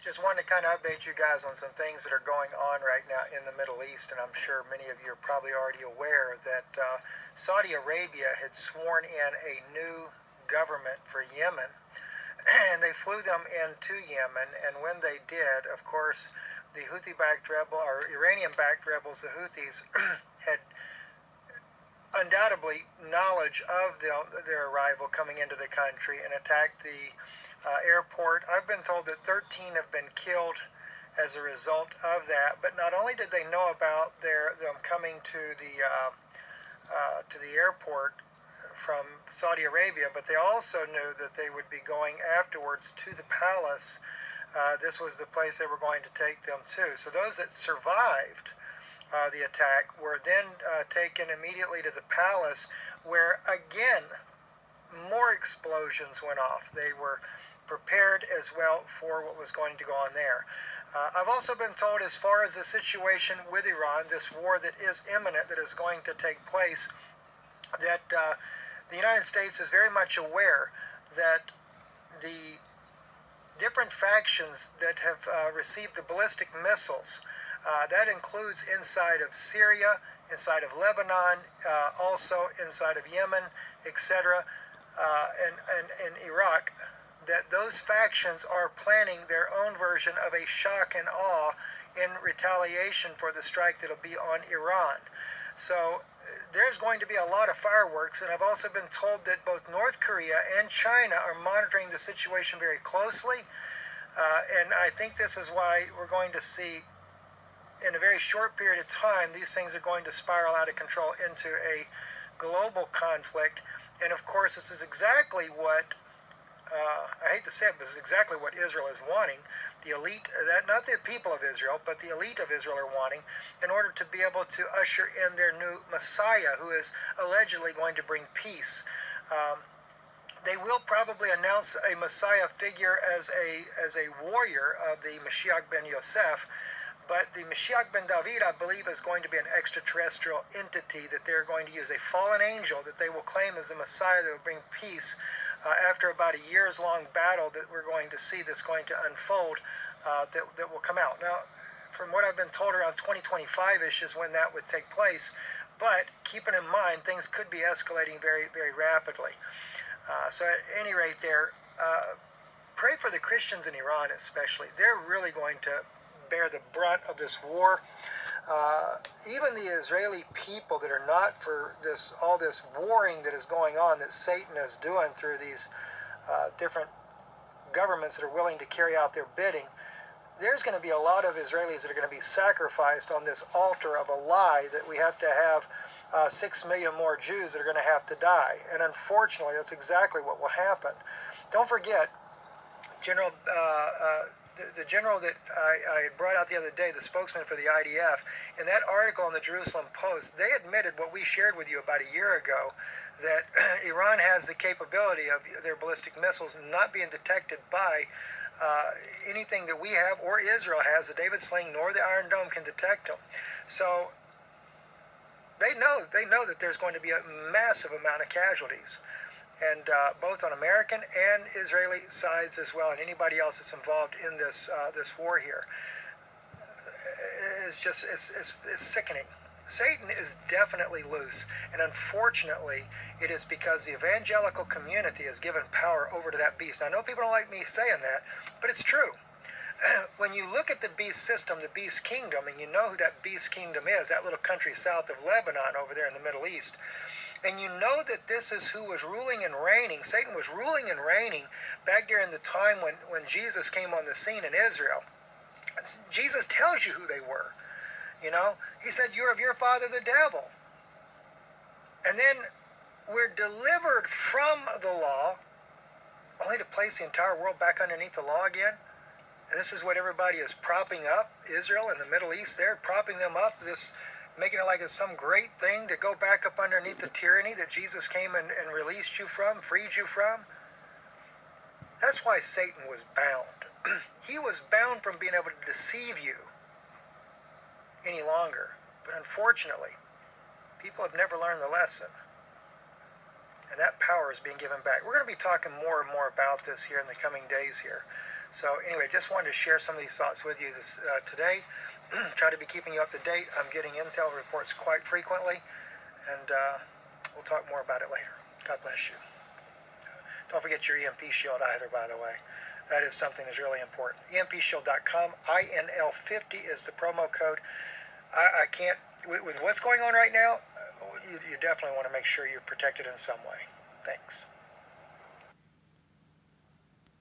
Just wanted to kind of update you guys on some things that are going on right now in the Middle East, and I'm sure many of you are probably already aware that Saudi Arabia had sworn in a new government for Yemen, and they flew them into Yemen, and when they did, of course, the Houthi-backed rebel, or Iranian-backed rebels, the Houthis, had undoubtedly knowledge of their arrival coming into the country and attacked the airport. I've been told that 13 have been killed as a result of that. But not only did they know about them coming to the airport from Saudi Arabia, but they also knew that they would be going afterwards to the palace. This was the place they were going to take them to. So those that survived the attack were then taken immediately to the palace, where again more explosions went off. They were prepared as well for what was going to go on there. I've also been told, as far as the situation with Iran, this war that is imminent, that is going to take place, that the United States is very much aware that the different factions that have received the ballistic missiles, that includes inside of Syria, inside of Lebanon, also inside of Yemen, etc., and Iraq, that those factions are planning their own version of a shock and awe in retaliation for the strike that'll be on Iran. So there's going to be a lot of fireworks, and I've also been told that both North Korea and China are monitoring the situation very closely, and I think this is why we're going to see, in a very short period of time, these things are going to spiral out of control into a global conflict. And of course, this is exactly what, I hate to say it, but this is exactly what Israel is wanting. The elite, not the people of Israel, but the elite of Israel are wanting, in order to be able to usher in their new Messiah, who is allegedly going to bring peace. They will probably announce a Messiah figure as a warrior of the Mashiach ben Yosef, but the Mashiach ben David, I believe, is going to be an extraterrestrial entity that they're going to use, a fallen angel that they will claim as the Messiah that will bring peace after about a years-long battle that we're going to see that's going to unfold, that will come out. Now, from what I've been told, around 2025-ish is when that would take place, but keeping in mind, things could be escalating very, very rapidly. So at any rate there, pray for the Christians in Iran especially. They're really going to bear the brunt of this war. Even the Israeli people that are not for all this warring that is going on, that Satan is doing through these different governments that are willing to carry out their bidding, there's going to be a lot of Israelis that are going to be sacrificed on this altar of a lie that we have to have 6 million more Jews that are going to have to die. And unfortunately, that's exactly what will happen. Don't forget, the general that I brought out the other day, the spokesman for the IDF, in that article in the Jerusalem Post, they admitted what we shared with you about a year ago, that Iran has the capability of their ballistic missiles not being detected by anything that we have or Israel has. The David Sling nor the Iron Dome can detect them. So they know that there's going to be a massive amount of casualties, and both on American and Israeli sides as well, and anybody else that's involved in this war here. It's sickening. Satan is definitely loose, and unfortunately, it is because the evangelical community has given power over to that beast. Now, I know people don't like me saying that, but it's true. When you look at the beast system, the beast kingdom, and you know who that beast kingdom is, that little country south of Lebanon over there in the Middle East, and you know that this is who was ruling and reigning. Satan was ruling and reigning back during the time when Jesus came on the scene in Israel. Jesus tells you who they were. You know, he said, "You're of your father the devil." And then we're delivered from the law, only to place the entire world back underneath the law again. And this is what everybody is propping up, Israel and the Middle East, they're propping them up, making it like it's some great thing to go back up underneath the tyranny that Jesus came and released you from, freed you from. That's why Satan was bound. He was bound from being able to deceive you any longer. But unfortunately, people have never learned the lesson. And that power is being given back. We're going to be talking more and more about this here in the coming days here. So anyway, just wanted to share some of these thoughts with you today. Try to be keeping you up to date. I'm getting intel reports quite frequently, and we'll talk more about it later. God bless you. Don't forget your EMP shield either, by the way. That is something that's really important. EMPshield.com, INL50 is the promo code. I can't, with what's going on right now, you definitely want to make sure you're protected in some way. Thanks.